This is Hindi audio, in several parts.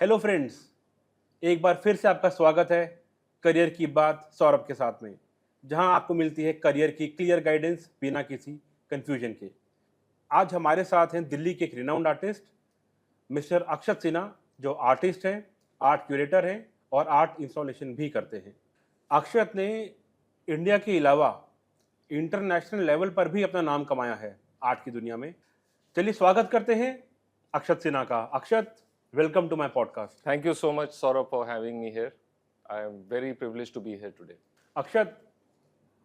हेलो फ्रेंड्स, एक बार फिर से आपका स्वागत है करियर की बात सौरभ के साथ में, जहां आपको मिलती है करियर की क्लियर गाइडेंस बिना किसी कंफ्यूजन के। आज हमारे साथ हैं दिल्ली के एक रिनाउंड आर्टिस्ट मिस्टर अक्षत सिन्हा, जो आर्टिस्ट हैं, आर्ट क्यूरेटर हैं और आर्ट इंस्टॉलेशन भी करते हैं। अक्षत ने इंडिया के अलावा इंटरनेशनल लेवल पर भी अपना नाम कमाया है आर्ट की दुनिया में। चलिए स्वागत करते हैं अक्षत सिन्हा का। Akshat, welcome to my podcast. Thank you so much, Saurabh, for having me here. I am very privileged to be here today. अक्षत,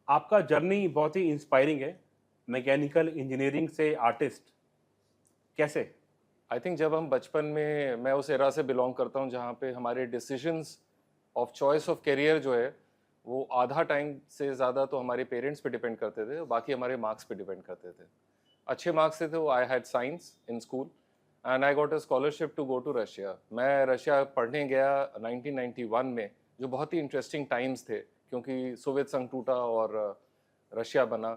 आपका जर्नी बहुत ही इंस्पायरिंग है, मैकेनिकल इंजीनियरिंग से आर्टिस्ट। कैसे? आई थिंक जब हम बचपन में, मैं उस एरा से बिलोंग करता हूँ जहाँ पे हमारे decisions of choice of career जो है वो आधा टाइम से ज़्यादा तो हमारे पेरेंट्स पे डिपेंड करते थे, बाकी हमारे मार्क्स पे डिपेंड करते थे। अच्छे मार्क्स से थे वो, I had science in school and I got a scholarship to go to Russia. मैं रशिया पढ़ने गया 1991 में, जो बहुत ही इंटरेस्टिंग टाइम्स थे क्योंकि सोवियत संघ टूटा और रशिया बना।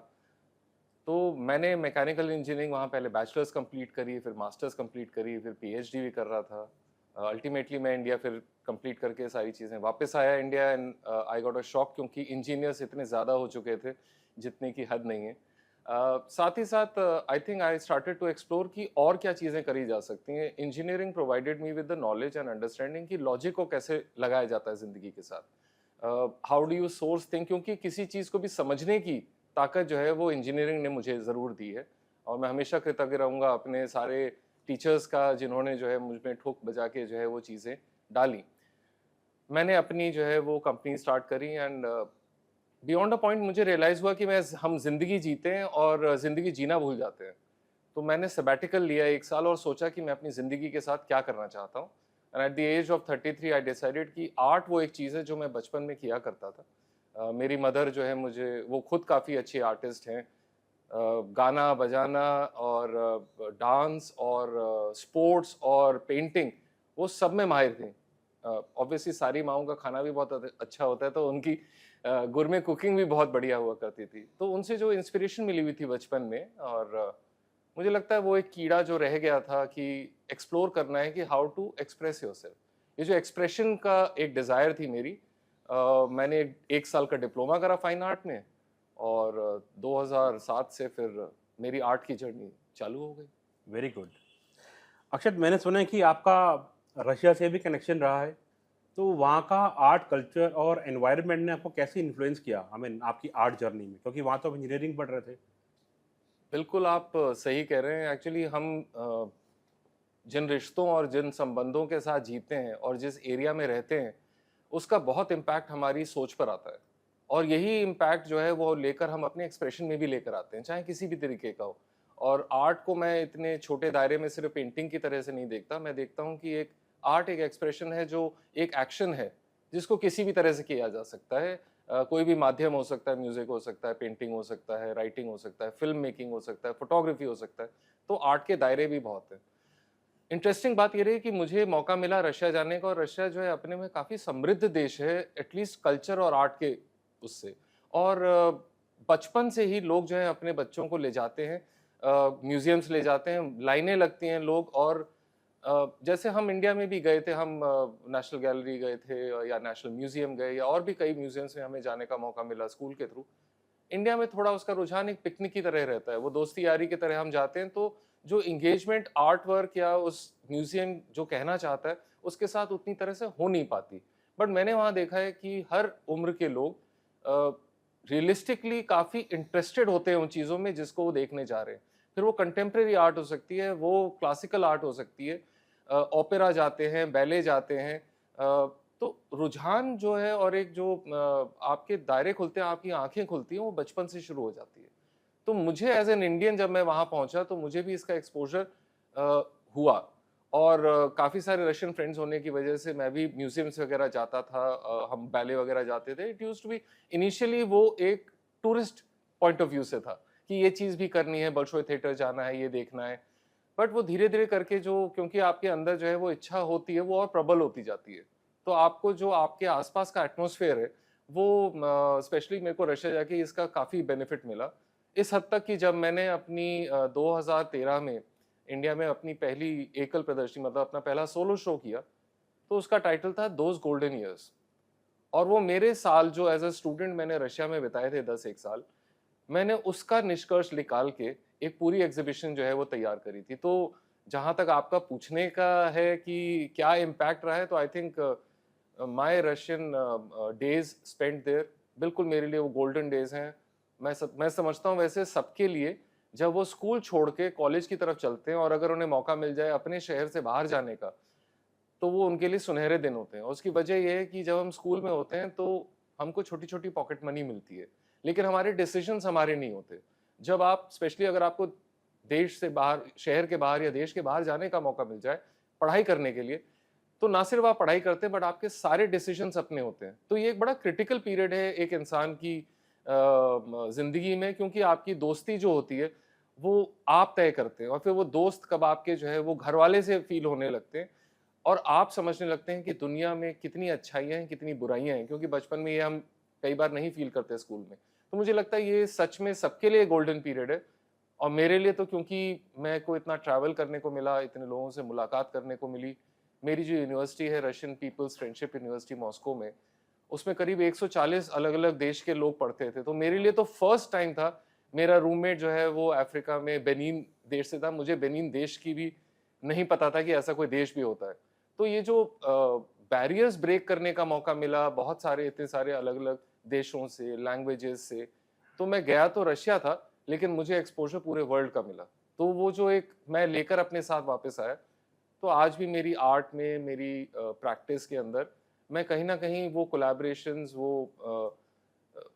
तो मैंने मैकेनिकल इंजीनियरिंग वहाँ पहले बैचलर्स कंप्लीट करी, फिर मास्टर्स कंप्लीट करी, फिर पीएचडी भी कर रहा था। अल्टीमेटली मैं इंडिया फिर कंप्लीट करके सारी चीज़ें वापस आया India and I got a shock, क्योंकि इंजीनियर्स इतने ज़्यादा हो चुके थे जितने की हद नहीं है। साथ ही साथ I think I started to explore कि और क्या चीज़ें करी जा सकती हैं। Engineering provided me with the knowledge and understanding कि लॉजिक को कैसे लगाया जाता है ज़िंदगी के साथ। How do you source think, क्योंकि किसी चीज़ को भी समझने की ताकत जो है वो इंजीनियरिंग ने मुझे ज़रूर दी है। और मैं हमेशा कृतज्ञ रहूँगा अपने सारे टीचर्स का, जिन्होंने जो है मुझ में ठोक बजा के जो है वो चीज़ें डाली। मैंने अपनी जो है वो कंपनी स्टार्ट करी एंड बियॉन्ड अ पॉइंट मुझे रियलाइज़ हुआ कि हम ज़िंदगी जीते हैं और ज़िंदगी जीना भूल जाते हैं। तो मैंने सबैटिकल लिया 1 साल और सोचा कि मैं अपनी ज़िंदगी के साथ क्या करना चाहता हूँ। And at the age of 33 I decided कि आर्ट वो एक चीज़ है जो मैं बचपन में किया करता था। मेरी मदर जो है, मुझे वो खुद काफ़ी अच्छी आर्टिस्ट हैं। गाना बजाना और डांस और स्पोर्ट्स और पेंटिंग, वो सब में माहिर थी। ऑब्वियसली सारी माँओं का खाना भी बहुत अच्छा होता है, तो उनकी गुरमे कुकिंग भी बहुत बढ़िया हुआ करती थी। तो उनसे जो इंस्पिरेशन मिली हुई थी बचपन में, और मुझे लगता है वो एक कीड़ा जो रह गया था कि एक्सप्लोर करना है कि हाउ टू एक्सप्रेस योरसेल्फ। ये जो एक्सप्रेशन का एक डिज़ायर थी मेरी, मैंने 1 साल का डिप्लोमा करा फाइन आर्ट में और 2007 से फिर मेरी आर्ट की जर्नी चालू हो गई। Very good. अक्षत, मैंने सुना है कि आपका रशिया से भी कनेक्शन रहा है, तो वहाँ का आर्ट कल्चर और एनवायरनमेंट ने आपको कैसे इन्फ्लुएंस किया, आपकी आर्ट जर्नी में? क्योंकि वहाँ तो आप इंजीनियरिंग पढ़ रहे थे। बिल्कुल आप सही कह रहे हैं। एक्चुअली हम जिन रिश्तों और जिन संबंधों के साथ जीते हैं और जिस एरिया में रहते हैं, उसका बहुत इम्पैक्ट हमारी सोच पर आता है। और यही इम्पैक्ट जो है वो लेकर हम अपने एक्सप्रेशन में भी लेकर आते हैं, चाहे किसी भी तरीके का हो। और आर्ट को मैं इतने छोटे दायरे में सिर्फ पेंटिंग की तरह से नहीं देखता, मैं देखता हूँ कि एक आर्ट एक एक्सप्रेशन है, जो एक एक्शन है जिसको किसी भी तरह से किया जा सकता है। कोई भी माध्यम हो सकता है, म्यूजिक हो सकता है, पेंटिंग हो सकता है, राइटिंग हो सकता है, फिल्म मेकिंग हो सकता है, फोटोग्राफी हो सकता है। तो आर्ट के दायरे भी बहुत हैं। इंटरेस्टिंग बात ये रही कि मुझे मौका मिला रशिया जाने का, और रशिया जो है अपने में काफ़ी समृद्ध देश है, एटलीस्ट कल्चर और आर्ट के उससे। और बचपन से ही लोग जो है अपने बच्चों को ले जाते हैं, म्यूजियम्स ले जाते हैं, लाइनें लगती हैं लोग। और जैसे हम इंडिया में भी गए थे, हम नेशनल गैलरी गए थे या नेशनल म्यूजियम गए, या और भी कई म्यूजियम्स में हमें जाने का मौका मिला स्कूल के थ्रू। इंडिया में थोड़ा उसका रुझान एक पिकनिक की तरह रहता है, वो दोस्ती यारी की तरह हम जाते हैं, तो जो इंगेजमेंट आर्ट वर्क या उस म्यूजियम जो कहना चाहता है उसके साथ उतनी तरह से हो नहीं पाती। बट मैंने वहाँ देखा है कि हर उम्र के लोग रियलिस्टिकली काफ़ी इंटरेस्टेड होते हैं उन चीज़ों में जिसको वो देखने जा रहे हैं। फिर वो कंटेम्प्रेरी आर्ट हो सकती है, वो क्लासिकल आर्ट हो सकती है, ओपेरा जाते हैं, बैले जाते हैं। तो रुझान जो है और एक जो आपके दायरे खुलते हैं, आपकी आंखें खुलती हैं, वो बचपन से शुरू हो जाती है। तो मुझे एज एन इंडियन जब मैं वहाँ पहुँचा तो मुझे भी इसका एक्सपोजर हुआ। और काफ़ी सारे रशियन फ्रेंड्स होने की वजह से मैं भी म्यूजियम्स वगैरह जाता था, हम बैले वगैरह जाते थे। It used to be initially वो एक टूरिस्ट पॉइंट ऑफ व्यू से था कि ये चीज़ भी करनी है, बॉल्शॉय थिएटर जाना है, ये देखना है। बट वो धीरे-धीरे करके, जो क्योंकि आपके अंदर जो है वो इच्छा होती है, वो और प्रबल होती जाती है। तो आपको जो आपके आस-पास का एटमॉस्फेयर है, वो स्पेशली मेरे को रशिया जाके इसका काफ़ी बेनिफिट मिला। इस हद तक कि जब मैंने अपनी 2013 में इंडिया में अपनी पहली एकल प्रदर्शनी, मतलब अपना पहला सोलो शो किया, तो उसका टाइटल था दोज गोल्डन ईयर्स। और वो मेरे साल जो एज अ स्टूडेंट मैंने रशिया में बिताए थे 10 एक साल, मैंने उसका निष्कर्ष निकाल के एक पूरी एग्जीबिशन जो है वो तैयार करी थी। तो जहाँ तक आपका पूछने का है कि क्या इम्पैक्ट रहा है, तो I think my Russian days spent there बिल्कुल मेरे लिए वो गोल्डन डेज हैं। मैं समझता हूँ वैसे सबके लिए, जब वो स्कूल छोड़ के कॉलेज की तरफ चलते हैं और अगर उन्हें मौका मिल जाए अपने शहर से बाहर जाने का, तो वो उनके लिए सुनहरे दिन होते हैं। और उसकी वजह ये है कि जब हम स्कूल में होते हैं तो हमको छोटी-छोटी पॉकेट मनी मिलती है, लेकिन हमारे डिसीजंस हमारे नहीं होते। जब आप स्पेशली अगर आपको देश से बाहर, शहर के बाहर या देश के बाहर जाने का मौका मिल जाए पढ़ाई करने के लिए, तो ना सिर्फ आप पढ़ाई करते हैं बट आपके सारे डिसीजंस अपने होते हैं। तो ये एक बड़ा क्रिटिकल पीरियड है एक इंसान की ज़िंदगी में, क्योंकि आपकी दोस्ती जो होती है वो आप तय करते हैं और फिर वो दोस्त कब आपके जो है वो घरवाले से फ़ील होने लगते हैं और आप समझने लगते हैं कि दुनिया में कितनी अच्छाइयाँ हैं, कितनी बुराइयाँ हैं, क्योंकि बचपन में ये हम कई बार नहीं फ़ील करते स्कूल में। तो मुझे लगता है ये सच में सबके लिए गोल्डन पीरियड है और मेरे लिए तो क्योंकि मेरे को इतना ट्रैवल करने को मिला, इतने लोगों से मुलाकात करने को मिली। मेरी जो यूनिवर्सिटी है Russian peoples friendship university Moscow में, उसमें करीब 140 अलग-अलग देश के लोग पढ़ते थे। तो मेरे लिए तो फर्स्ट टाइम था, मेरा रूममेट जो है वो अफ्रीका में बेनिन देश से था। मुझे बेनिन देश की भी नहीं पता था कि ऐसा कोई देश भी होता है। तो ये जो बैरियर्स ब्रेक करने का मौका मिला बहुत सारे, इतने सारे अलग-अलग देशों से, लैंग्वेजेस से, तो मैं गया तो रशिया था, लेकिन मुझे एक्सपोज़र पूरे वर्ल्ड का मिला। तो वो जो एक मैं लेकर अपने साथ वापस आया, तो आज भी मेरी आर्ट में, मेरी प्रैक्टिस के अंदर मैं कहीं न कहीं वो कोलैबोरेशंस, वो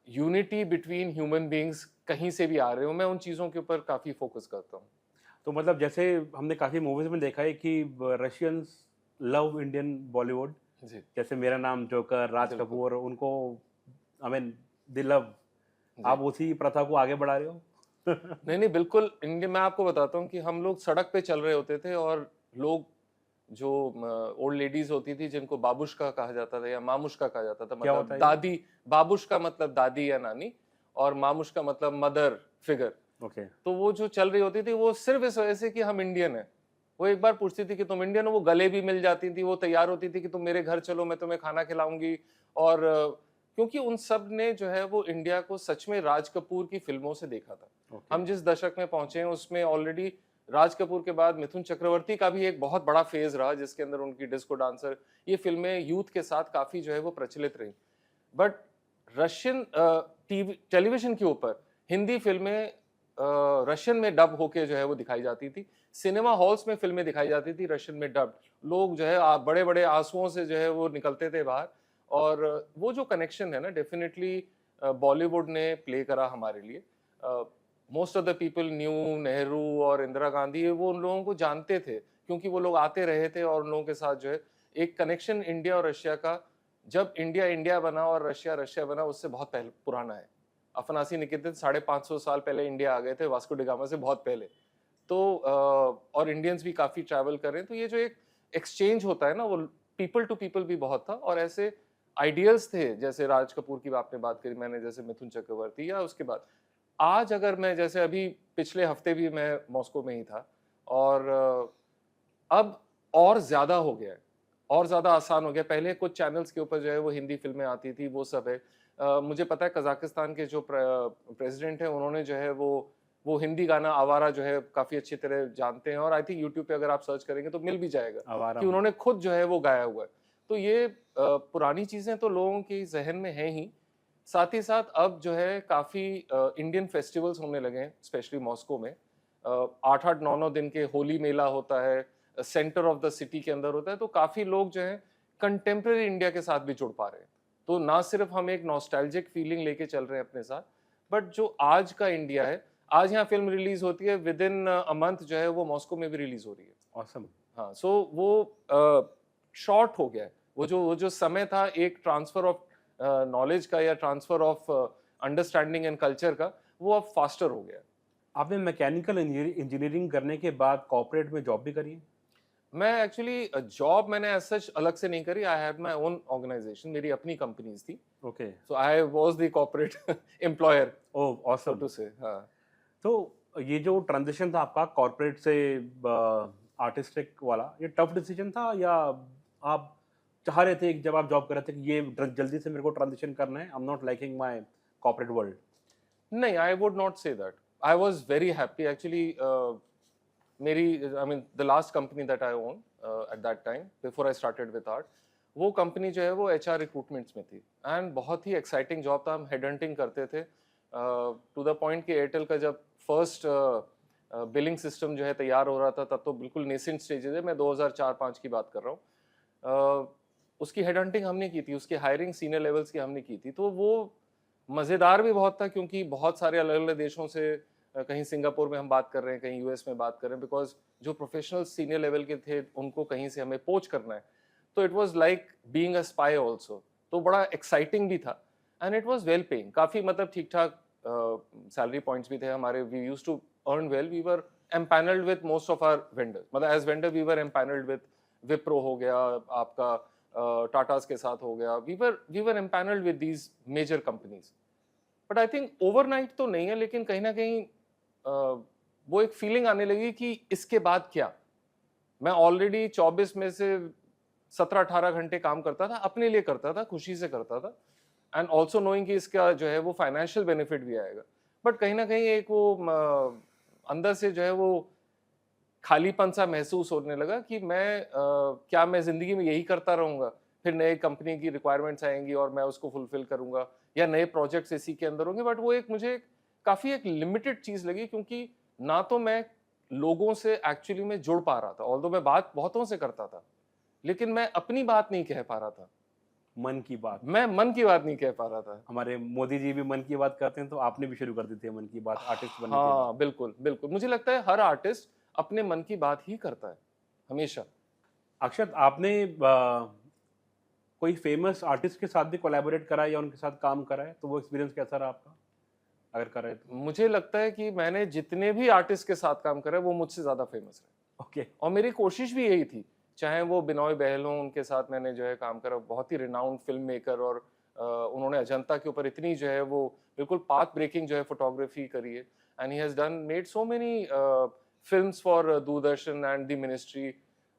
यूनिटी बिटवीन ह्यूमन बीइंग्स कहीं से भी आ रहे हो, मैं उन चीज़ों के ऊपर काफ़ी फ़ोकस करता हूँ। तो मतलब जैसे हमने काफ़ी मूवीज़ में देखा है कि रशियंस लव इंडियन बॉलीवुड, जी, जैसे मेरा नाम जोकर, राज बिल्कुल। कपूर, उनको आई मीन दे लव, जी। आप उसी प्रथा को आगे बढ़ा रहे हो? नहीं, नहीं, बिल्कुल इंडिया मैं आपको बताता हूँ कि हम लोग सड़क पे चल रहे होते थे और लोग जो ओल्ड लेडीज होती थी जिनको बाबुश्का कहा जाता था या मामुश्का कहा जाता था, क्या मतलब होता है ये? दादी। बाबुश्का मतलब दादी या नानी और मामुश्का मतलब मदर फिगर। ओके, तो वो जो चल रही होती थी वो सिर्फ इस वजह से कि हम इंडियन हैं। वो एक बार पूछती थी कि तुम इंडियन हो, वो गले भी मिल जाती थी, वो तैयार होती थी कि तुम मेरे घर चलो, मैं तुम्हें खाना खिलाऊंगी। और क्योंकि उन सब ने जो है वो इंडिया को सच में राज कपूर की फिल्मों से देखा था। ओके। हम जिस दशक में पहुंचे हैं उसमें ऑलरेडी राज कपूर के बाद मिथुन चक्रवर्ती का भी एक बहुत बड़ा फेज रहा, जिसके अंदर उनकी डिस्को डांसर, ये फिल्में यूथ के साथ काफी जो है वो प्रचलित रही। बट रशियन टीवी टेलीविजन के ऊपर हिंदी फिल्में रशियन में डब होके जो है वो दिखाई जाती थी। सिनेमा हॉल्स में फिल्में दिखाई जाती थी रशियन में डब। लोग जो है बड़े बड़े आंसुओं से जो है वो निकलते थे बाहर। और वो जो कनेक्शन है ना, डेफिनेटली बॉलीवुड ने प्ले करा हमारे लिए। Most of the people new Nehru और इंदिरा गांधी, वो उन लोगों को जानते थे क्योंकि वो लोग आते रहे थे और उन लोगों के साथ जो है एक कनेक्शन इंडिया और रशिया का, जब इंडिया इंडिया बना और रशिया रशिया बना, उससे बहुत पहले पुराना है। अफनासी निकेतन 550 साल पहले इंडिया आ गए थे, वास्को डी गामा से बहुत पहले। तो और इंडियंस भी काफी ट्रैवल कर रहे हैं, तो ये जो एक एक्सचेंज होता है ना, वो पीपल टू पीपल भी बहुत था। और ऐसे आइडियल्स थे, जैसे राज कपूर की आपने बात करी, मैंने जैसे मिथुन चक्रवर्ती, या उसके बाद आज अगर मैं, जैसे अभी पिछले हफ्ते भी मैं मॉस्को में ही था, और अब और ज्यादा हो गया है, और ज्यादा आसान हो गया। पहले कुछ चैनल्स के ऊपर जो है वो हिंदी फिल्में आती थी, वो सब है। मुझे पता है कजाकिस्तान के जो प्रेसिडेंट हैं, उन्होंने जो है वो हिंदी गाना आवारा जो है काफी अच्छी तरह जानते हैं, और आई थिंक यूट्यूब पे अगर आप सर्च करेंगे तो मिल भी जाएगा आवारा कि हूँ। उन्होंने खुद जो है वो गाया हुआ है। तो ये पुरानी चीजें तो लोगों के जहन में है ही, साथ ही साथ अब जो है काफी इंडियन फेस्टिवल्स होने लगे हैं, स्पेशली मॉस्को में। 8-8 9-9 दिन के होली मेला होता है, सेंटर ऑफ द सिटी के अंदर होता है, तो काफी लोग जो है कंटेम्प्रेरी इंडिया के साथ भी जुड़ पा रहे हैं। तो ना सिर्फ हम एक नॉस्टैल्जिक फीलिंग लेके चल रहे हैं अपने साथ, बट जो आज का इंडिया है, आज यहाँ फिल्म रिलीज होती है, विद इन अ मंथ जो है वो मॉस्को में भी रिलीज हो रही है। ऑसम। हाँ, सो वो शॉर्ट हो गया है। वो जो समय था एक ट्रांसफर ऑफ नॉलेज का या transfer of understanding and culture का, वो अब फास्टर हो गया है। आपने मैकेनिकल इंजीनियरिंग करने के बाद कॉर्पोरेट में जॉब भी करी है? मैं एक्चुअली जॉब मैंने एज सच अलग से नहीं करी। I had my own organisation, मेरी अपनी कंपनीज थी। Okay. So I was the corporate employer, oh so awesome. To say. हाँ। तो ये जो ट्रांजिशन था आपका कॉर्पोरेट से आर्टिस्टिक वाला, ये टफ डिसीजन था या आप चाह रहे थे कि जब आप जॉब कर रहे थे कि ये जल्दी से मेरे को ट्रांजिशन करना है, I am not liking my corporate world? नहीं, I would not say that. I was very happy actually. मेरी, I mean the last company that I own at that time before I started with art, वो कंपनी जो है वो एचआर रिक्रूटमेंट्स में थी, एंड बहुत ही एक्साइटिंग जॉब था। हम हेड हंटिंग करते थे टू द पॉइंट कि एयरटेल का जब फर्स्ट बिलिंग सिस्टम जो है तैयार हो रहा था, तब तो बिल्कुल नेसेंट स्टेजेस है, मैं 2004-5 की बात कर रहा हूँ। उसकी हेड हंटिंग हमने की थी, उसकी हायरिंग सीनियर लेवल्स की हमने की थी। तो वो मज़ेदार भी बहुत था, क्योंकि बहुत सारे अलग अलग देशों से, कहीं सिंगापुर में हम बात कर रहे हैं, कहीं यूएस में बात कर रहे हैं, बिकॉज जो प्रोफेशनल सीनियर लेवल के थे उनको कहीं से हमें पोच करना है। तो it was like being a spy also. तो बड़ा एक्साइटिंग भी था, and it was well paying, काफ़ी मतलब ठीक ठाक सैलरी पॉइंट्स भी थे हमारे। We used to earn well. We were empanelled with most of our vendors, मतलब as vendor we were empanelled with Wipro हो गया आपका, टाटास के साथ हो गया। We were empanelled with these major companies. But I think overnight तो नहीं है, लेकिन कहीं ना कहीं वो एक फीलिंग आने लगी कि इसके बाद क्या। मैं ऑलरेडी 24 में से 17-18 घंटे काम करता था, अपने लिए करता था, खुशी से करता था, एंड ऑल्सो नोइंग कि इसका जो है वो फाइनेंशियल बेनिफिट भी आएगा। बट कहीं ना कहीं एक वो अंदर से जो है वो खालीपन सा महसूस होने लगा कि क्या मैं जिंदगी में यही करता रहूंगा, फिर नए कंपनी की रिक्वायरमेंट्स आएंगी और मैं उसको फुलफिल करूंगा, या नए प्रोजेक्ट्स इसी के अंदर होंगे। बट वो एक मुझे काफी एक लिमिटेड चीज लगी, क्योंकि ना तो मैं लोगों से एक्चुअली में जुड़ पा रहा था, ऑल्दो मैं बात बहुतों से करता था, लेकिन मैं अपनी बात नहीं कह पा रहा था। मन की बात। मैं मन की बात नहीं कह पा रहा था। हमारे मोदी जी भी मन की बात करते हैं, तो आपने भी शुरू कर दी थी मन की बात आर्टिस्ट बनने के बाद। हाँ, बिल्कुल बिल्कुल। मुझे लगता है हर आर्टिस्ट अपने मन की बात ही करता है हमेशा। अक्षत, आपने कोई फेमस आर्टिस्ट के साथ भी कोलैबोरेट करा है या उनके साथ काम करा है, तो वो एक्सपीरियंस कैसा रहा आपका, अगर करा है तो? मुझे लगता है कि मैंने जितने भी आर्टिस्ट के साथ काम करा है वो मुझसे ज्यादा फेमस है, ओके। और मेरी कोशिश भी यही थी। चाहे वो बिनॉय बहल हों, उनके साथ मैंने जो है काम करा, बहुत ही रिनाउंड फिल्म मेकर, और उन्होंने अजंता के ऊपर इतनी जो है वो बिल्कुल पाथ ब्रेकिंग जो है फोटोग्राफी करी है, and he has done made so many films for Doordarshan and the ministry.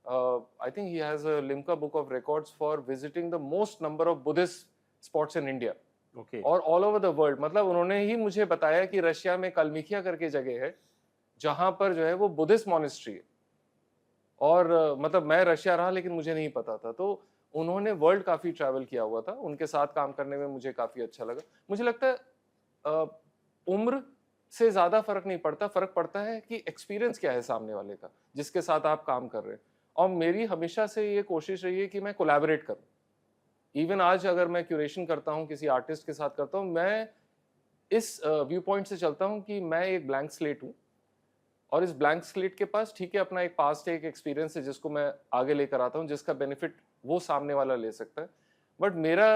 I think he has a Limca book of records for visiting the most number of Buddhist spots in India okay. और ऑल ओवर द वर्ल्ड। मतलब उन्होंने ही मुझे बताया कि रशिया में कलमिकिया करके जगह है, जहां पर जो है वो बुद्धिस्ट मॉनेस्ट्री है, और मतलब मैं रशिया रहा लेकिन मुझे नहीं पता था। तो उन्होंने वर्ल्ड काफी ट्रैवल किया हुआ था, उनके साथ काम करने में मुझे काफी अच्छा लगा। मुझे लगता है उम्र से ज्यादा फर्क नहीं पड़ता, फर्क पड़ता है कि एक्सपीरियंस क्या है सामने वाले का जिसके साथ आप काम कर रहे हैं। और मेरी हमेशा से ये कोशिश रही है कि मैं कोलैबोरेट करूं। इवन आज अगर मैं क्यूरेशन करता हूं, किसी आर्टिस्ट के साथ करता हूं, मैं इस व्यू पॉइंट से चलता हूं कि मैं एक ब्लैंक स्लेट हूं, और इस ब्लैंक स्लेट के पास ठीक है अपना एक पास्ट है, एक एक्सपीरियंस है जिसको मैं आगे लेकर आता हूँ, जिसका बेनिफिट वो सामने वाला ले सकता है। बट मेरा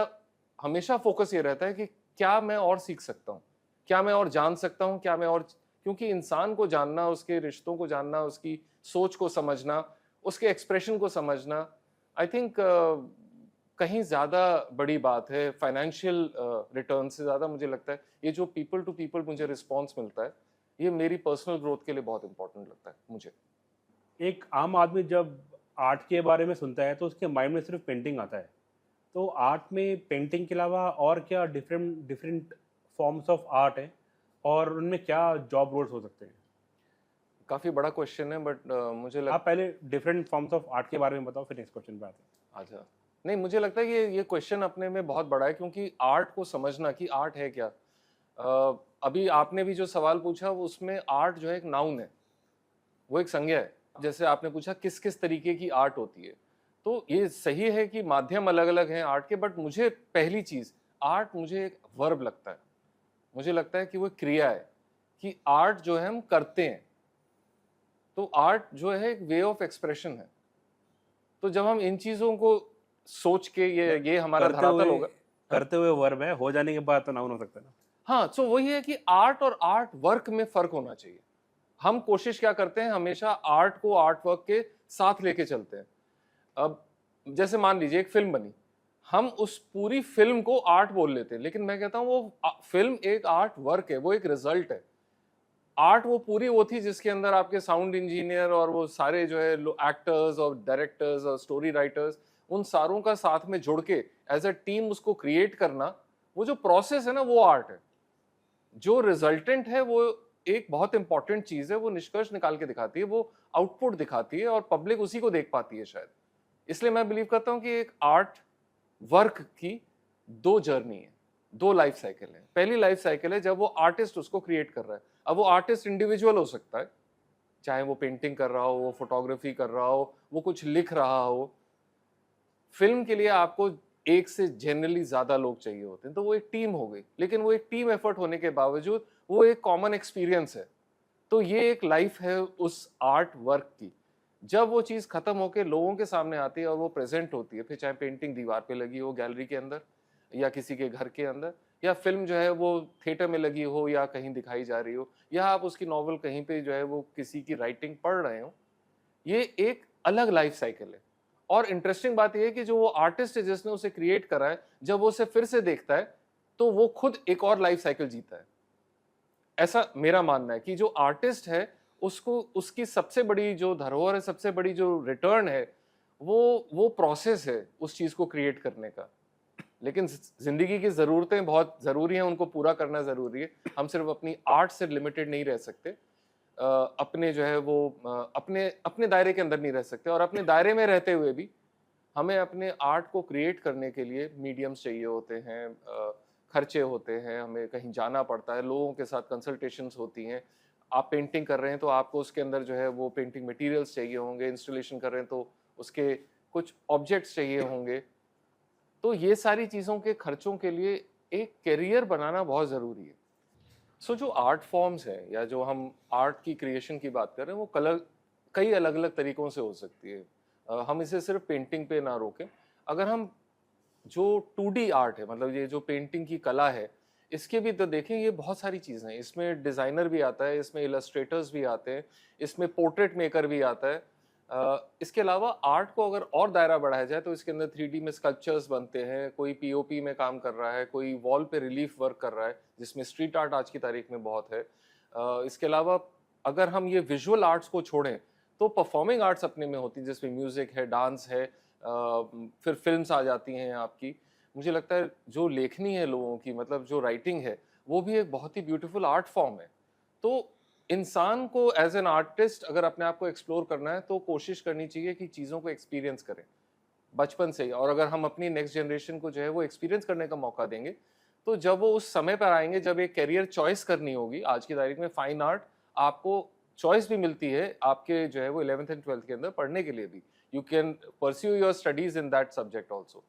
हमेशा फोकस ये रहता है कि क्या मैं और सीख सकता हूँ, क्या मैं और जान सकता हूँ, क्या मैं और, क्योंकि इंसान को जानना, उसके रिश्तों को जानना, उसकी सोच को समझना, उसके एक्सप्रेशन को समझना, आई थिंक कहीं ज़्यादा बड़ी बात है फाइनेंशियल रिटर्न से ज़्यादा। मुझे लगता है ये जो पीपल टू पीपल मुझे रिस्पॉन्स मिलता है, ये मेरी पर्सनल ग्रोथ के लिए बहुत इंपॉर्टेंट लगता है मुझे। एक आम आदमी जब आर्ट के बारे में सुनता है तो उसके माइंड में सिर्फ पेंटिंग आता है, तो आर्ट में पेंटिंग के अलावा और क्या different different forms of art है, और उनमें क्या जॉब रोल्स हो सकते हैं? काफ़ी बड़ा क्वेश्चन है, बट मुझे आप पहले डिफरेंट फॉर्म्स ऑफ आर्ट के बारे में बताओ, फिर नेक्स्ट क्वेश्चन पे आते हैं। अच्छा, नहीं, मुझे लगता है ये क्वेश्चन अपने में बहुत बड़ा है, क्योंकि आर्ट को समझना कि आर्ट है क्या। अभी आपने भी जो सवाल पूछा वो उसमें आर्ट जो है एक नाउन है, वो एक संज्ञा है। जैसे आपने पूछा किस किस तरीके की आर्ट होती है, तो ये सही है कि माध्यम अलग अलग हैं आर्ट के, बट मुझे पहली चीज, आर्ट मुझे एक वर्ब लगता है। मुझे लगता है कि वो क्रिया है, कि आर्ट जो है हम करते हैं, तो आर्ट जो है एक वे ऑफ एक्सप्रेशन है। तो जब हम इन चीजों को सोच के, ये हमारा धरातल होगा। हाँ? करते हुए वर्ब है, हो जाने के बाद तो नाउन हो सकता है ना? हाँ, सो वही है कि आर्ट और आर्ट वर्क में फर्क होना चाहिए। हम कोशिश क्या करते हैं, हमेशा आर्ट को आर्ट वर्क के साथ लेके चलते हैं। अब जैसे मान लीजिए एक फिल्म बनी, हम उस पूरी फिल्म को आर्ट बोल लेते हैं, लेकिन मैं कहता हूं वो फिल्म एक आर्ट वर्क है, वो एक रिजल्ट है। आर्ट वो पूरी वो थी जिसके अंदर आपके साउंड इंजीनियर और वो सारे जो है एक्टर्स और डायरेक्टर्स और स्टोरी राइटर्स, उन सारों का साथ में जुड़ के एज अ टीम उसको क्रिएट करना, वो जो प्रोसेस है ना, वो आर्ट है। जो रिजल्टेंट है वो एक बहुत इंपॉर्टेंट चीज है, वो निष्कर्ष निकाल के दिखाती है, वो आउटपुट दिखाती है और पब्लिक उसी को देख पाती है शायद। इसलिए मैं बिलीव करता हूँ कि एक आर्ट वर्क की दो जर्नी है, दो लाइफ साइकिल है। पहली लाइफ साइकिल है जब वो आर्टिस्ट उसको क्रिएट कर रहा है। अब वो आर्टिस्ट इंडिविजुअल हो सकता है, चाहे वो पेंटिंग कर रहा हो, वो फोटोग्राफी कर रहा हो, वो कुछ लिख रहा हो। फिल्म के लिए आपको एक से जनरली ज्यादा लोग चाहिए होते हैं, तो वो एक टीम हो गई, लेकिन वो एक टीम एफर्ट होने के बावजूद वो एक कॉमन एक्सपीरियंस है। तो ये एक लाइफ है उस आर्ट वर्क की। जब वो चीज खत्म होकर लोगों के सामने आती है और वो प्रेजेंट होती है, फिर चाहे पेंटिंग दीवार पे लगी हो गैलरी के अंदर या किसी के घर के अंदर, या फिल्म जो है वो थिएटर में लगी हो या कहीं दिखाई जा रही हो, या आप उसकी नॉवल कहीं पे जो है वो किसी की राइटिंग पढ़ रहे हो, ये एक अलग लाइफ साइकिल है। और इंटरेस्टिंग बात यह है कि जो वो आर्टिस्ट है जिसने उसे क्रिएट करा है, जब वो उसे फिर से देखता है तो वो खुद एक और लाइफ साइकिल जीता है। ऐसा मेरा मानना है कि जो आर्टिस्ट है उसको उसकी सबसे बड़ी जो धरोहर है, सबसे बड़ी जो रिटर्न है, वो प्रोसेस है उस चीज को क्रिएट करने का। लेकिन जिंदगी की जरूरतें बहुत जरूरी हैं, उनको पूरा करना जरूरी है। हम सिर्फ अपनी आर्ट से लिमिटेड नहीं रह सकते, अपने जो है वो अपने अपने दायरे के अंदर नहीं रह सकते, और अपने दायरे में रहते हुए भी हमें अपने आर्ट को क्रिएट करने के लिए मीडियम्स चाहिए होते हैं, खर्चे होते हैं, हमें कहीं जाना पड़ता है, लोगों के साथ कंसल्टेशंस होती हैं। आप पेंटिंग कर रहे हैं तो आपको उसके अंदर जो है वो पेंटिंग मटेरियल्स चाहिए होंगे, इंस्टॉलेशन कर रहे हैं तो उसके कुछ ऑब्जेक्ट्स चाहिए होंगे। तो ये सारी चीज़ों के खर्चों के लिए एक करियर बनाना बहुत ज़रूरी है। सो जो आर्ट फॉर्म्स हैं या जो हम आर्ट की क्रिएशन की बात कर रहे हैं, वो कई अलग अलग तरीकों से हो सकती है। हम इसे सिर्फ पेंटिंग पे ना रोकें। अगर हम जो 2D आर्ट है, मतलब ये जो पेंटिंग की कला है, इसके भी तो देखें, ये बहुत सारी चीज़ें हैं। इसमें डिज़ाइनर भी आता है, इसमें इलस्ट्रेटर्स भी आते हैं, इसमें पोर्ट्रेट मेकर भी आता है। इसके अलावा आर्ट को अगर और दायरा बढ़ाया जाए तो इसके अंदर 3D में स्कल्पचर्स बनते हैं, कोई पीओपी में काम कर रहा है, कोई वॉल पे रिलीफ वर्क कर रहा है, जिसमें स्ट्रीट आर्ट आज की तारीख में बहुत है। इसके अलावा अगर हम ये विजुअल आर्ट्स को छोड़ें तो परफॉर्मिंग आर्ट्स अपने में होती हैं, जिसमें म्यूजिक है, डांस है, फिर फिल्म्स आ जाती हैं आपकी। मुझे लगता है जो लेखनी है लोगों की, मतलब जो राइटिंग है, वो भी एक बहुत ही ब्यूटीफुल आर्ट फॉर्म है। तो इंसान को एज एन आर्टिस्ट अगर अपने आप को एक्सप्लोर करना है तो कोशिश करनी चाहिए कि चीज़ों को एक्सपीरियंस करें बचपन से ही। और अगर हम अपनी नेक्स्ट जनरेशन को जो है वो एक्सपीरियंस करने का मौका देंगे, तो जब वो उस समय पर आएंगे जब एक करियर चॉइस करनी होगी, आज की तारीख में फाइन आर्ट आपको चॉइस भी मिलती है आपके जो है वो 11th एंड 12th के अंदर पढ़ने के लिए भी। You can pursue your studies in that subject also.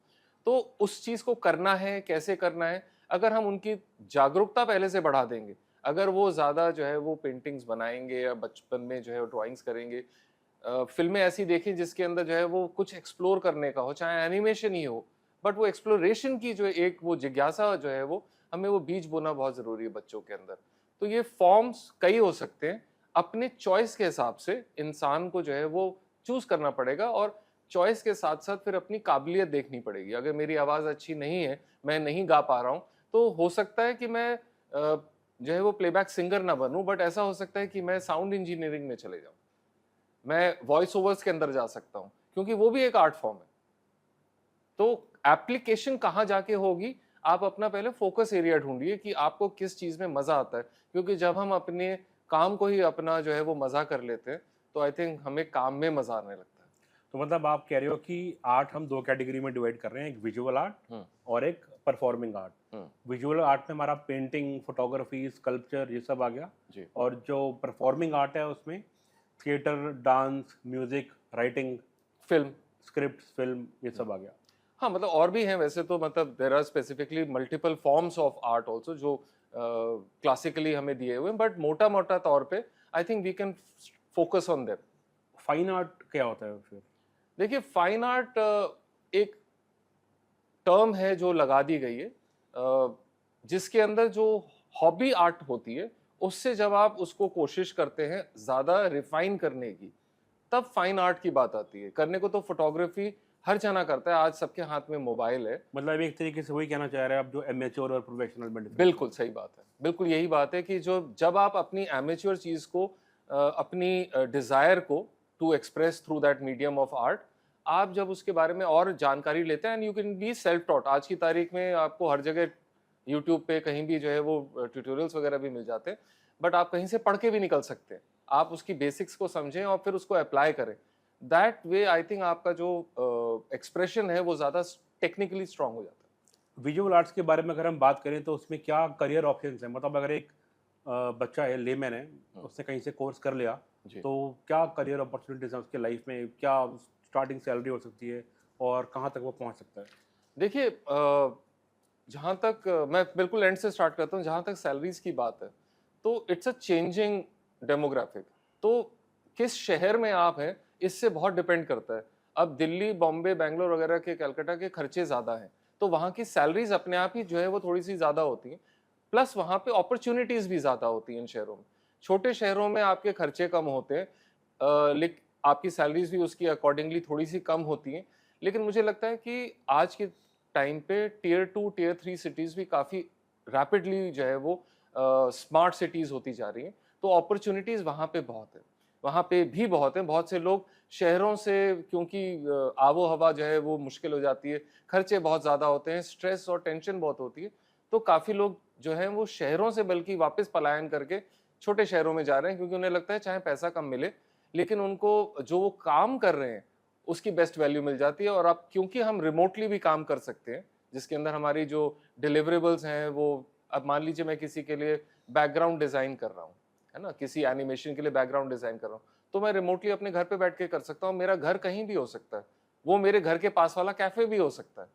तो उस चीज़ को करना है, कैसे करना है, अगर हम उनकी जागरूकता पहले से बढ़ा देंगे, अगर वो ज़्यादा जो है वो पेंटिंग्स बनाएंगे या बचपन में जो है वो ड्राइंग्स करेंगे, फिल्में ऐसी देखें जिसके अंदर जो है वो कुछ एक्सप्लोर करने का हो, चाहे एनिमेशन ही हो, बट वो एक्सप्लोरेशन की जो एक वो जिज्ञासा जो है वो हमें वो बीज बोना बहुत ज़रूरी है बच्चों के अंदर। तो ये फॉर्म्स कई हो सकते हैं, अपने चॉइस के हिसाब से इंसान को जो है वो चूज करना पड़ेगा, और चॉइस के साथ साथ फिर अपनी काबिलियत देखनी पड़ेगी। अगर मेरी आवाज़ अच्छी नहीं है, मैं नहीं गा पा रहा हूँ, तो हो सकता है कि मैं जो है वो प्लेबैक सिंगर ना बनूं, बट ऐसा हो सकता है कि मैं साउंड इंजीनियरिंग में चले जाऊं, मैं वॉइस ओवर्स के अंदर जा सकता हूं, क्योंकि वो भी एक आर्ट फॉर्म है। तो एप्लीकेशन कहाँ जाके होगी, आप अपना पहले फोकस एरिया ढूंढिए कि आपको किस चीज में मजा आता है, क्योंकि जब हम अपने काम को ही अपना जो है वो मजा कर लेते हैं, तो आई थिंक हमें काम में मजा आने लगता है। तो मतलब आप कह रहे हो कि आर्ट हम दो कैटेगरी में डिवाइड कर रहे हैं, एक विजुअल आर्ट और एक परफॉर्मिंग आर्ट। विजुअल आर्ट में हमारा पेंटिंग, फोटोग्राफी, स्कल्पचर ये सब आ गया जी। और जो परफॉर्मिंग आर्ट है उसमें theatre, dance, music, writing, film, script, film ये सब आ गया। हाँ, मतलब और भी हैं वैसे तो, मतलब there are specifically multiple forms of art also जो क्लासिकली हमें दिए हुए हैं, बट मोटा मोटा तौर पे I think we can focus on them. Fine art क्या होता है फिर? देखिए, फाइन आर्ट एक टर्म है जो लगा दी गई है, जिसके अंदर जो हॉबी आर्ट होती है उससे जब आप उसको कोशिश करते हैं ज़्यादा रिफाइन करने की, तब फाइन आर्ट की बात आती है। करने को तो फोटोग्राफी हर जना करता है, आज सबके हाथ में मोबाइल है। मतलब एक तरीके से वही कहना चाह रहे हैं आप, जो एमेच्योर और प्रोफेशनल में difference बिल्कुल सही बात है, बिल्कुल यही बात है कि जो जब आप अपनी एमेच्योर चीज़ को अपनी डिज़ायर को to express through that medium of art, आप जब उसके बारे में और जानकारी लेते हैं, and you can be self taught. आज की तारीख में आपको हर जगह यूट्यूब पे कहीं भी जो है वो ट्यूटोरियल्स वगैरह भी मिल जाते हैं, बट आप कहीं से पढ़ के भी निकल सकते हैं। आप उसकी बेसिक्स को समझें और फिर उसको अप्लाई करें। दैट वे आई थिंक आपका जो एक्सप्रेशन है वो ज़्यादा टेक्निकली स्ट्रांग हो जाता है। विजुअल आर्ट्स के बारे में अगर हम बात करें तो उसमें क्या करियर ऑप्शंस हैं? मतलब अगर एक बच्चा है, लेमैन है, उसने कहीं से कोर्स कर लिया, जी। तो क्या करियर अपॉर्चुनिटीज़ हैं उसके लाइफ में? क्या स्टार्टिंग सैलरी हो सकती है और कहाँ तक वो पहुँच सकता है? देखिए जहाँ तक मैं बिल्कुल एंड से स्टार्ट करता हूँ, जहाँ तक सैलरीज की बात है, तो इट्स अ चेंजिंग डेमोग्राफिक। तो किस शहर में आप हैं, इससे बहुत डिपेंड करता है। अब दिल्ली, बॉम्बे, बैंगलोर वगैरह के, कलकत्ता के खर्चे ज़्यादा हैं, तो वहाँ की सैलरीज अपने आप ही जो है वो थोड़ी सी ज़्यादा होती हैं। प्लस वहाँ पे अपॉर्चुनिटीज़ भी ज़्यादा होती हैं इन शहरों में। छोटे शहरों में आपके खर्चे कम होते हैं, लेकिन आपकी सैलरीज भी उसकी अकॉर्डिंगली थोड़ी सी कम होती हैं। लेकिन मुझे लगता है कि आज के टाइम पे टियर 2, टियर 3 सिटीज़ भी काफ़ी रैपिडली जो है वो स्मार्ट सिटीज़ होती जा रही हैं, तो अपॉर्चुनिटीज़ वहाँ पे बहुत है। वहाँ पे भी बहुत हैं, बहुत से लोग शहरों से, क्योंकि आबो-हवा जो है वो मुश्किल हो जाती है, खर्चे बहुत ज़्यादा होते हैं, स्ट्रेस और टेंशन बहुत होती है, तो काफ़ी लोग जो हैं वो शहरों से बल्कि वापस पलायन करके छोटे शहरों में जा रहे हैं, क्योंकि उन्हें लगता है चाहे पैसा कम मिले, लेकिन उनको जो वो काम कर रहे हैं उसकी बेस्ट वैल्यू मिल जाती है। और अब क्योंकि हम रिमोटली भी काम कर सकते हैं, जिसके अंदर हमारी जो डिलीवरेबल्स हैं वो, अब मान लीजिए मैं किसी के लिए बैकग्राउंड डिज़ाइन कर रहा हूँ, है ना? किसी एनिमेशन के लिए बैकग्राउंड डिज़ाइन कर रहा हूँ, तो मैं रिमोटली अपने घर पे बैठ के कर सकता हूँ। मेरा घर कहीं भी हो सकता है, वो मेरे घर के पास वाला कैफ़े भी हो सकता है।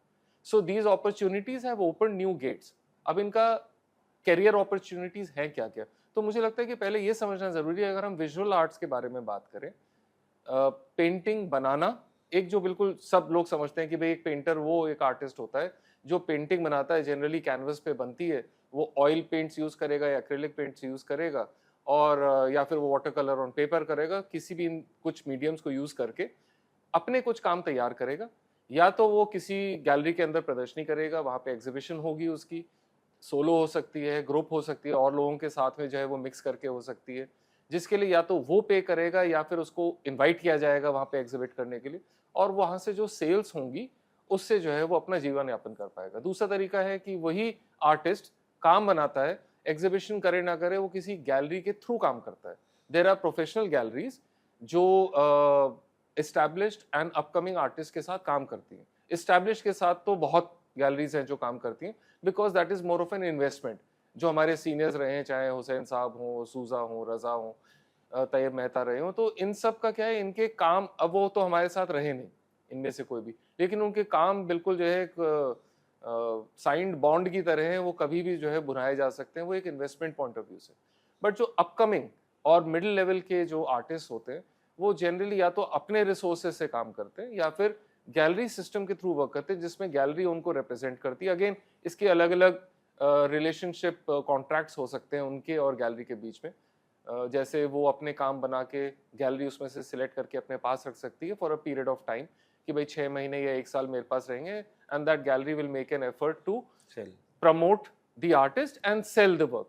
So these opportunities have opened new gates. अब इनका करियर अपॉर्च्युनिटीज़ हैं क्या-क्या? तो मुझे लगता है कि पहले ये समझना ज़रूरी है, अगर हम विजुअल आर्ट्स के बारे में बात करें, पेंटिंग बनाना, एक जो बिल्कुल सब लोग समझते हैं कि भाई एक पेंटर वो एक आर्टिस्ट होता है जो पेंटिंग बनाता है, जनरली कैनवस पे बनती है, वो ऑयल पेंट्स यूज करेगा या एक्रिलिक पेंट्स यूज करेगा, और या फिर वो वाटर कलर ऑन पेपर करेगा, किसी भी इन कुछ मीडियम्स को यूज करके अपने कुछ काम तैयार करेगा। या तो वो किसी गैलरी के अंदर प्रदर्शनी करेगा, वहां पे एग्जीबिशन होगी उसकी, सोलो हो सकती है, ग्रुप हो सकती है, और लोगों के साथ में जो है वो मिक्स करके हो सकती है, जिसके लिए या तो वो पे करेगा या फिर उसको इनवाइट किया जाएगा वहाँ पे एग्जिबिट करने के लिए, और वहाँ से जो सेल्स होंगी उससे जो है वो अपना जीवन यापन कर पाएगा। दूसरा तरीका है कि वही आर्टिस्ट काम बनाता है, एग्जीबिशन करे ना करे, वो किसी गैलरी के थ्रू काम करता है। देर आर प्रोफेशनल गैलरीज जो एस्टैब्लिश्ड एंड अपकमिंग आर्टिस्ट के साथ काम करती हैं। एस्टैब्लिश के साथ तो बहुत गैलरीज हैं जो काम करती हैं, because that is more of an investment. जो हमारे सीनियर्स रहे हैं, चाहे हुसैन साहब हों, सूजा हों, रजा हों, तैयब मेहता रहे हों, तो इन सब का क्या है, इनके काम, अब वो तो हमारे साथ रहे नहीं इनमें से कोई भी, लेकिन उनके काम बिल्कुल जो है एक साइंड बॉन्ड की तरह है, वो कभी भी जो है बुनाए जा सकते हैं, वो एक इन्वेस्टमेंट पॉइंट ऑफ व्यू से। बट जो अपकमिंग और मिडिल लेवल के जो आर्टिस्ट होते हैं, वो जनरली या तो अपने रिसोर्सेज से काम करते हैं या फिर गैलरी सिस्टम के थ्रू वर्क करते हैं, जिसमें गैलरी उनको रिप्रेजेंट करती है। अगेन इसके अलग अलग रिलेशनशिप कॉन्ट्रैक्ट्स हो सकते हैं उनके और गैलरी के बीच में। जैसे वो अपने काम बना के गैलरी उसमें से सिलेक्ट करके अपने पास रख सकती है for a period of time, कि भाई 6 महीने या 1 साल मेरे पास रहेंगे, and that gallery will make an effort to sell. Promote the artist and sell the work.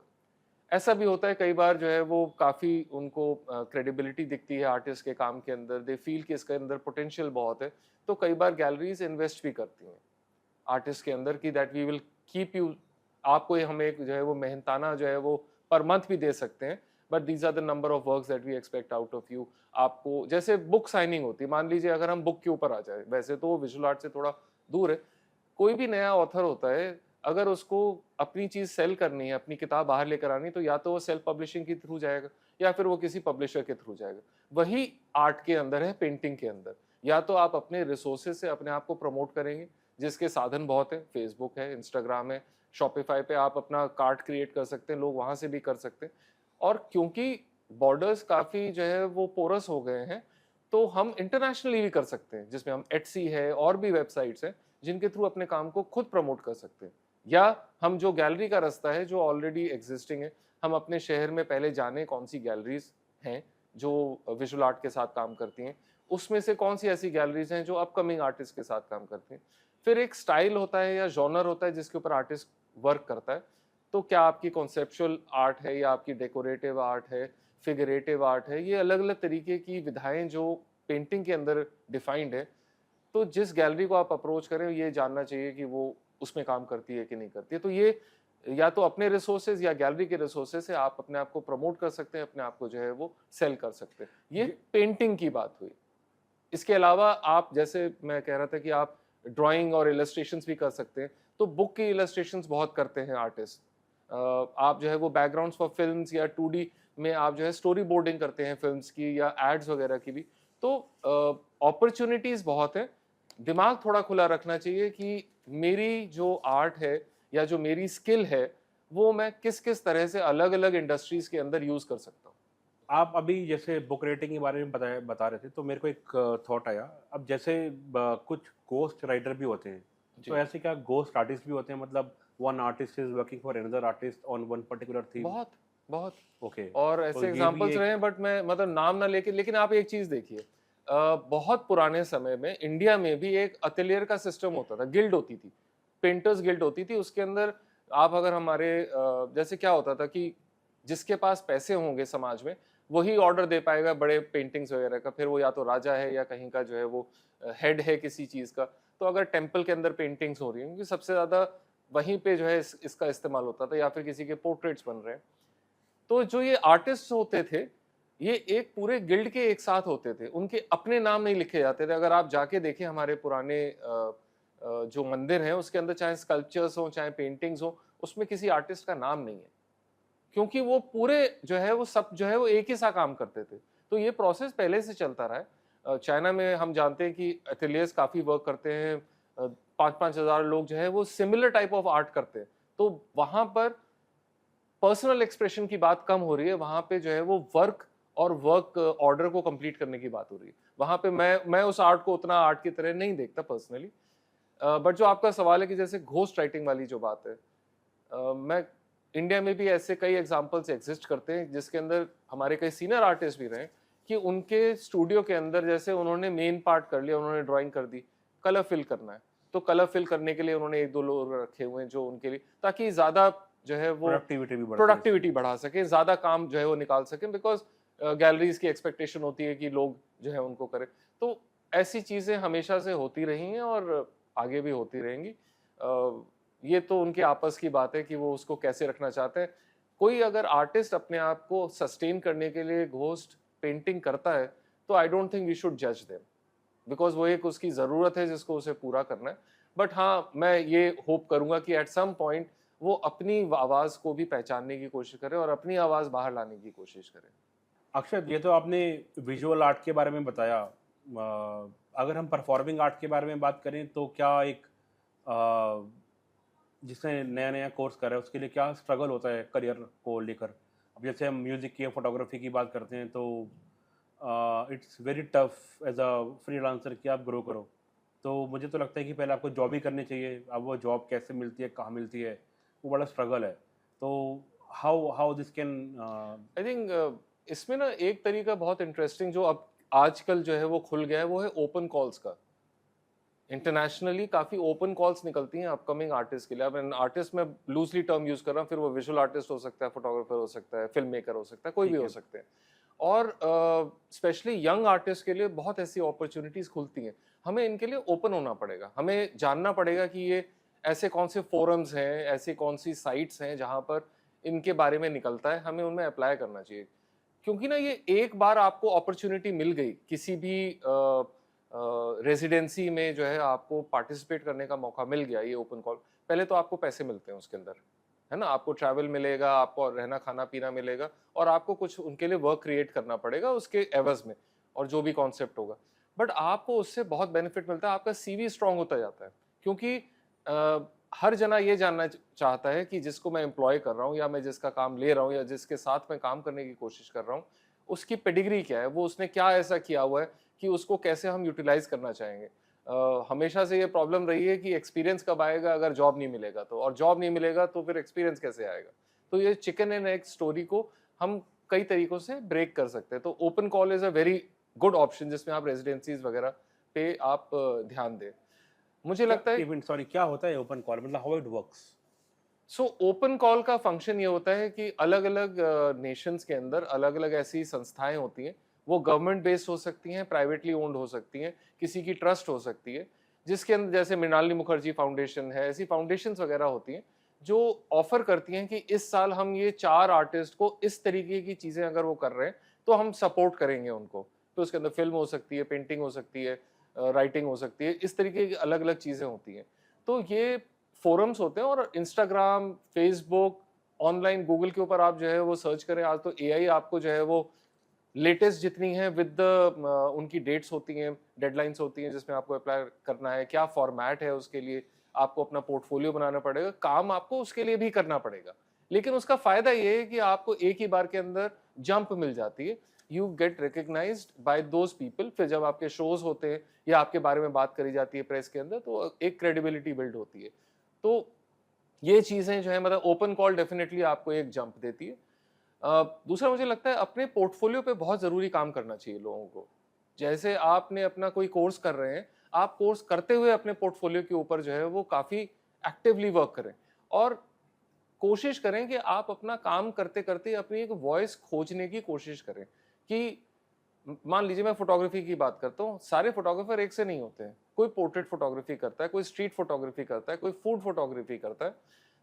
ऐसा भी होता है कई बार जो है वो काफ़ी उनको क्रेडिबिलिटी दिखती है आर्टिस्ट के काम के अंदर, दे फील कि इसके अंदर पोटेंशियल बहुत है, तो कई बार गैलरीज इन्वेस्ट भी करती हैं आर्टिस्ट के अंदर कि that we will keep you, आपको हम एक जो है वो मेहनताना जो है वो पर मंथ भी दे सकते हैं, but these are the number of works that we expect out of you. आपको जैसे बुक साइनिंग होती है, मान लीजिए अगर हम बुक के ऊपर आ जाए, वैसे तो विजुअल आर्ट से थोड़ा दूर है, कोई भी नया ऑथर होता है, अगर उसको अपनी चीज सेल करनी है, अपनी किताब बाहर लेकर आनी, तो या तो वो सेल्फ पब्लिशिंग के थ्रू जाएगा या फिर वो किसी पब्लिशर के थ्रू जाएगा। वही आर्ट के अंदर है, पेंटिंग के अंदर, या तो आप अपने रिसोर्सेज से अपने आप को प्रमोट करेंगे, जिसके साधन बहुत है, फेसबुक है, इंस्टाग्राम है, शॉपिफाई पे आप अपना कार्ट क्रिएट कर सकते हैं, लोग वहां से भी कर सकते हैं। और क्योंकि बॉर्डर्स काफी जो है वो पोरस हो गए हैं, तो हम इंटरनेशनली भी कर सकते हैं, जिसमें हम एटसी है और भी वेबसाइट्स हैं जिनके थ्रू अपने काम को खुद प्रमोट कर सकते हैं। या हम जो गैलरी का रास्ता है जो ऑलरेडी एग्जिस्टिंग है, हम अपने शहर में पहले जाने कौन सी गैलरीज हैं जो विजुअल आर्ट के साथ काम करती हैं, उसमें से कौन सी ऐसी गैलरीज हैं जो अपकमिंग आर्टिस्ट के साथ काम करती हैं। फिर एक स्टाइल होता है या जॉनर होता है जिसके ऊपर आर्टिस्ट वर्क करता है। तो क्या आपकी कॉन्सेप्चुअल आर्ट है या आपकी डेकोरेटिव आर्ट है, फिगरेटिव आर्ट है, ये अलग अलग तरीके की विधाएं जो पेंटिंग के अंदर डिफाइंड है, तो जिस गैलरी को आप अप्रोच करें ये जानना चाहिए कि वो उसमें काम करती है कि नहीं करती है। तो ये या तो अपने रिसोर्सेज या गैलरी के रिसोर्सेज से आप अपने आप को प्रमोट कर सकते हैं, अपने आप को जो है वो सेल कर सकते हैं। ये पेंटिंग की बात हुई। इसके अलावा आप, जैसे मैं कह रहा था कि आप ड्राइंग और इलस्ट्रेशंस भी कर सकते हैं, तो बुक की इलस्ट्रेशंस बहुत करते हैं आर्टिस्ट। आप जो है वो बैकग्राउंड्स फॉर फिल्म्स या 2D में आप जो है स्टोरी बोर्डिंग करते हैं फिल्म्स की या एड्स वगैरह की भी। तो अपॉर्चुनिटीज बहुत हैं। दिमाग थोड़ा खुला रखना चाहिए कि मेरी जो आर्ट है या जो मेरी स्किल है वो मैं किस किस तरह से अलग अलग इंडस्ट्रीज के अंदर यूज कर सकता हूँ। आप अभी जैसे बुक रेटिंग के बारे में बता रहे थे, तो मेरे को एक थॉट आया। अब जैसे कुछ गोस्ट राइटर भी होते हैं, जी। तो ऐसे क्या गोस्ट आर्टिस्ट भी होते हैं? मतलब one artist is working for another artist on one particular theme. बहुत बहुत ओके। और तो ऐसे ये भी एग्जांपल्स एक रहे हैं, बट मैं मतलब नाम ना लेके, लेकिन आप एक चीज देखिए, बहुत पुराने समय में इंडिया में भी एक अटेलियर का सिस्टम होता था, गिल्ड होती थी, पेंटर्स गिल्ड होती थी। उसके अंदर आप अगर हमारे जैसे क्या होता था कि जिसके पास पैसे होंगे समाज में वही ऑर्डर दे पाएगा बड़े पेंटिंग्स वगैरह का, फिर वो या तो राजा है या कहीं का जो है वो हेड है किसी चीज का। तो अगर टेम्पल के अंदर पेंटिंग्स हो रही हैं, क्योंकि सबसे ज्यादा वहीं पे जो है इसका इस्तेमाल होता था, या फिर किसी के पोर्ट्रेट्स बन रहे हैं। तो जो ये आर्टिस्ट होते थे, ये एक पूरे गिल्ड के एक साथ होते थे, उनके अपने नाम नहीं लिखे जाते थे। अगर आप जाके देखें हमारे पुराने जो मंदिर हैं उसके अंदर, चाहे स्कल्पचर्स हो चाहे पेंटिंग्स हो, उसमें किसी आर्टिस्ट का नाम नहीं है, क्योंकि वो पूरे जो है वो सब जो है वो एक ही सा काम करते थे। तो ये प्रोसेस पहले से चलता रहा है। चाइना में हम जानते हैं कि एटलियर्स काफी वर्क करते हैं, 5-5 हज़ार लोग जो है वो सिमिलर टाइप ऑफ आर्ट करते हैं। तो वहां पर पर्सनल एक्सप्रेशन की बात कम हो रही है, वहां पे जो है वो वर्क और वर्क ऑर्डर को कंप्लीट करने की बात हो रही है। वहां पे मैं उस आर्ट को उतना आर्ट की तरह नहीं देखता पर्सनली। बट जो आपका सवाल है कि जैसे घोस्ट राइटिंग वाली जो बात है, मैं इंडिया में भी ऐसे कई एग्जांपल्स एग्जिस्ट करते हैं जिसके अंदर हमारे कई सीनियर आर्टिस्ट भी रहे कि उनके स्टूडियो के अंदर जैसे उन्होंने मेन पार्ट कर लिया, उन्होंने ड्राइंग कर दी, कलर फिल करना है, तो कलर फिल करने के लिए उन्होंने 1-2 लोग रखे हुए हैं जो उनके लिए, ताकि ज्यादा जो है वो प्रोडक्टिविटी भी बढ़ती है प्रोडक्टिविटी बढ़ा सके, ज्यादा काम जो है वो निकाल सके, बिकॉज गैलरीज की एक्सपेक्टेशन होती है कि लोग जो है उनको करें। तो ऐसी चीजें हमेशा से होती रही हैं और आगे भी होती रहेंगी। ये तो उनके आपस की बात है कि वो उसको कैसे रखना चाहते हैं। कोई अगर आर्टिस्ट अपने आप को सस्टेन करने के लिए घोस्ट पेंटिंग करता है, तो I don't think we should जज देम, बिकॉज वो एक उसकी ज़रूरत है जिसको उसे पूरा करना है। बट हाँ, मैं ये होप करूंगा कि एट सम पॉइंट वो अपनी आवाज़ को भी पहचानने की कोशिश करे और अपनी आवाज़ बाहर लाने की कोशिश करे। अक्षत, ये तो आपने विजुअल आर्ट के बारे में बताया। अगर हम परफॉर्मिंग आर्ट के बारे में बात करें, तो क्या एक जिसने नया नया कोर्स करा है उसके लिए क्या स्ट्रगल होता है करियर को लेकर? अब जैसे हम म्यूज़िक की या फोटोग्राफी की बात करते हैं, तो it's very tough as a freelancer कि आप ग्रो करो। तो मुझे तो लगता है कि पहले आपको जॉब ही करनी चाहिए। अब वो जॉब कैसे मिलती है, कहाँ मिलती है, वो बड़ा स्ट्रगल है। तो how how this can I think इसमें ना एक तरीका बहुत इंटरेस्टिंग जो अब आजकल जो है वो खुल गया है, वो है ओपन कॉल्स का। इंटरनेशनली काफी ओपन कॉल्स निकलती हैं अपकमिंग आर्टिस्ट के लिए। अब आर्टिस्ट में लूजली टर्म यूज कर रहा हूँ, फिर वो विजुअल आर्टिस्ट हो सकता है, फोटोग्राफर हो सकता है, फिल्म मेकर हो सकता है, कोई भी ठीक हो है। सकते हैं। और स्पेशली यंग आर्टिस्ट के लिए बहुत ऐसी अपॉर्चुनिटीज खुलती हैं। हमें इनके लिए ओपन होना पड़ेगा, हमें जानना पड़ेगा कि ये ऐसे कौन से फोरम्स हैं, ऐसे कौन सी साइट्स हैं जहाँ पर इनके बारे में निकलता है, हमें उनमें अप्लाई करना चाहिए। क्योंकि ना ये एक बार आपको अपॉर्चुनिटी मिल गई किसी भी रेजिडेंसी में जो है आपको पार्टिसिपेट करने का मौका मिल गया, ये ओपन कॉल, पहले तो आपको पैसे मिलते हैं उसके अंदर, है ना, आपको ट्रैवल मिलेगा, आपको रहना खाना पीना मिलेगा, और आपको कुछ उनके लिए वर्क क्रिएट करना पड़ेगा उसके एवज में, और जो भी कॉन्सेप्ट होगा। बट आपको उससे बहुत बेनिफिट मिलता है, आपका सीवी स्ट्रांग होता जाता है। क्योंकि हर जना ये जानना चाहता है कि जिसको मैं एम्प्लॉय कर रहा हूँ या मैं जिसका काम ले रहा हूँ या जिसके साथ मैं काम करने की कोशिश कर रहा हूँ, उसकी पेडिग्री क्या है, वो उसने क्या ऐसा किया हुआ है कि उसको कैसे हम यूटिलाइज करना चाहेंगे। हमेशा से ये प्रॉब्लम रही है कि एक्सपीरियंस कब आएगा अगर जॉब नहीं मिलेगा तो, और जॉब नहीं मिलेगा तो फिर एक्सपीरियंस कैसे आएगा। तो ये चिकन एंड एग स्टोरी को हम कई तरीकों से ब्रेक कर सकते हैं। तो open call is a very good option जिसमें आप रेजिडेंसीज वगैरह पे आप ध्यान दें। मुझे क्या लगता है इवेंट, सॉरी, क्या होता है ओपन कॉल? मतलब how it works? So open call का फंक्शन ये होता है कि अलग अलग नेशंस के अंदर अलग अलग ऐसी संस्थाएं होती हैं वो गवर्नमेंट बेस्ड हो सकती हैं, प्राइवेटली ओन्ड हो सकती हैं, किसी की ट्रस्ट हो सकती है, जिसके अंदर जैसे मृणालिनी मुखर्जी फाउंडेशन है, ऐसी फाउंडेशंस वगैरह होती हैं जो ऑफर करती हैं कि इस साल हम ये 4 आर्टिस्ट को इस तरीके की चीज़ें अगर वो कर रहे हैं तो हम सपोर्ट करेंगे उनको। तो उसके अंदर फ़िल्म हो सकती है, पेंटिंग हो सकती है, राइटिंग हो सकती है, इस तरीके की अलग-अलग चीज़ें होती हैं। तो ये फ़ोरम्स होते हैं और इंस्टाग्राम, फ़ेसबुक, ऑनलाइन गूगल के ऊपर आप जो है वो सर्च करें, आज तो एआई आपको जो है वो लेटेस्ट जितनी है विद द उनकी डेट्स होती हैं, डेडलाइंस होती हैं जिसमें आपको अप्लाई करना है, क्या फॉर्मेट है उसके लिए, आपको अपना पोर्टफोलियो बनाना पड़ेगा, काम आपको उसके लिए भी करना पड़ेगा। लेकिन उसका फ़ायदा ये है कि आपको एक ही बार के अंदर जंप मिल जाती है, you get recognised by those people. फिर जब आपके शोज़ होते हैं या आपके बारे में बात करी जाती है प्रेस के अंदर, तो एक क्रेडिबिलिटी बिल्ड होती है। तो ये चीज़ें जो है मतलब ओपन कॉल डेफिनिटली आपको एक जंप देती है। दूसरा मुझे लगता है अपने पोर्टफोलियो पे बहुत ज़रूरी काम करना चाहिए लोगों को। जैसे आपने अपना कोई कोर्स कर रहे हैं, आप कोर्स करते हुए अपने पोर्टफोलियो के ऊपर जो है वो काफ़ी एक्टिवली वर्क करें और कोशिश करें कि आप अपना काम करते-करते अपनी एक वॉइस खोजने की कोशिश करें कि मान लीजिए मैं फोटोग्राफी की बात करता हूँ, सारे फोटोग्राफर एक से नहीं होते हैं। कोई पोर्ट्रेट फोटोग्राफी करता है, कोई स्ट्रीट फोटोग्राफी करता है, कोई फूड फोटोग्राफी करता है,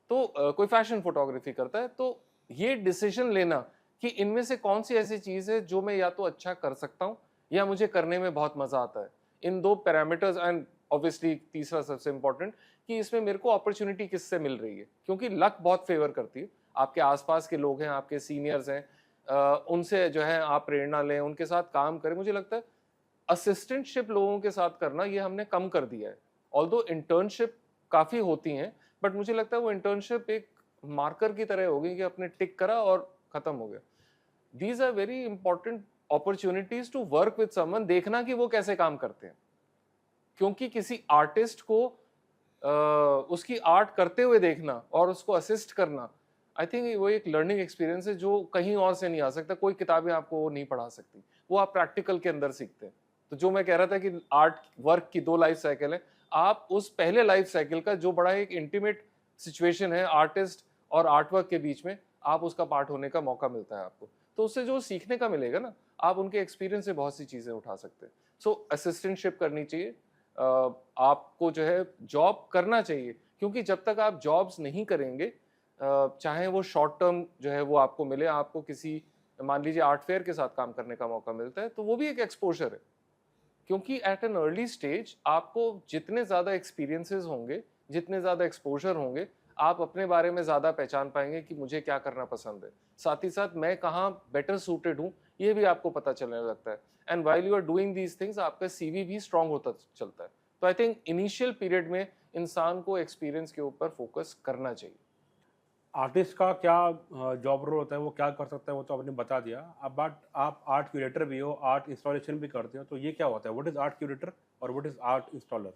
तो कोई फैशन फोटोग्राफी करता है। तो ये डिसीजन लेना कि इनमें से कौन सी ऐसी चीज़ है जो मैं या तो अच्छा कर सकता हूँ या मुझे करने में बहुत मज़ा आता है। इन 2 पैरामीटर्स एंड ऑब्वियसली तीसरा सबसे इम्पोर्टेंट कि इसमें मेरे को अपॉर्च्युनिटी किससे मिल रही है, क्योंकि लक बहुत फेवर करती है। आपके आस-पास के लोग हैं, आपके सीनियर्स हैं, उनसे जो है आप प्रेरणा लें, उनके साथ काम करें। मुझे लगता है असिस्टेंटशिप लोगों के साथ करना ये हमने कम कर दिया है। ऑल्दो इंटर्नशिप काफ़ी होती हैं, बट मुझे लगता है वो इंटर्नशिप एक मार्कर की तरह होगी कि आपने टिक करा और खत्म हो गया। These are very important opportunities to work with someone, देखना कि वो कैसे काम करते हैं, क्योंकि किसी आर्टिस्ट को उसकी आर्ट करते हुए देखना और उसको असिस्ट करना, आई थिंक वो एक लर्निंग एक्सपीरियंस है जो कहीं और से नहीं आ सकता। कोई किताबें आपको वो नहीं पढ़ा सकती, वो आप प्रैक्टिकल के अंदर सीखते हैं। तो जो मैं कह रहा था कि आर्ट वर्क की 2 लाइफ साइकिल है, आप उस पहले लाइफ साइकिल का जो बड़ा एक इंटीमेट सिचुएशन है आर्टिस्ट और आर्ट वर्क के बीच में, आप उसका पार्ट होने का मौका मिलता है आपको। तो उससे जो सीखने का मिलेगा ना, आप उनके एक्सपीरियंस से बहुत सी चीज़ें उठा सकते हैं। सो असिस्टेंटशिप करनी चाहिए। आपको जो है जॉब करना चाहिए, क्योंकि जब तक आप जॉब्स नहीं करेंगे, चाहे वो शॉर्ट टर्म जो है वो आपको मिले, आपको किसी मान लीजिए आर्ट फेयर के साथ काम करने का मौका मिलता है, तो वो भी एक एक्सपोजर है। क्योंकि एट एन अर्ली स्टेज आपको जितने ज़्यादा एक्सपीरियंसेस होंगे, जितने ज़्यादा एक्सपोजर होंगे, आप अपने बारे में ज़्यादा पहचान पाएंगे कि मुझे क्या करना पसंद है। साथ ही साथ मैं कहाँ बेटर सूटेड हूँ, ये भी आपको पता चलने लगता है। And while you are doing these things, आपका सीवी भी स्ट्रांग होता चलता है। तो आई थिंक इनिशियल पीरियड में इंसान को एक्सपीरियंस के ऊपर फोकस करना चाहिए। आर्टिस्ट का क्या जॉब रोल होता है, वो क्या कर सकता है, वो तो आपने बता दिया। अब बट आप आर्ट क्यूरेटर भी हो, आर्ट इंस्टॉलेशन भी करते हो, तो ये क्या होता है? व्हाट इज़ आर्ट क्यूरेटर और व्हाट इज़ आर्ट इंस्टॉलर?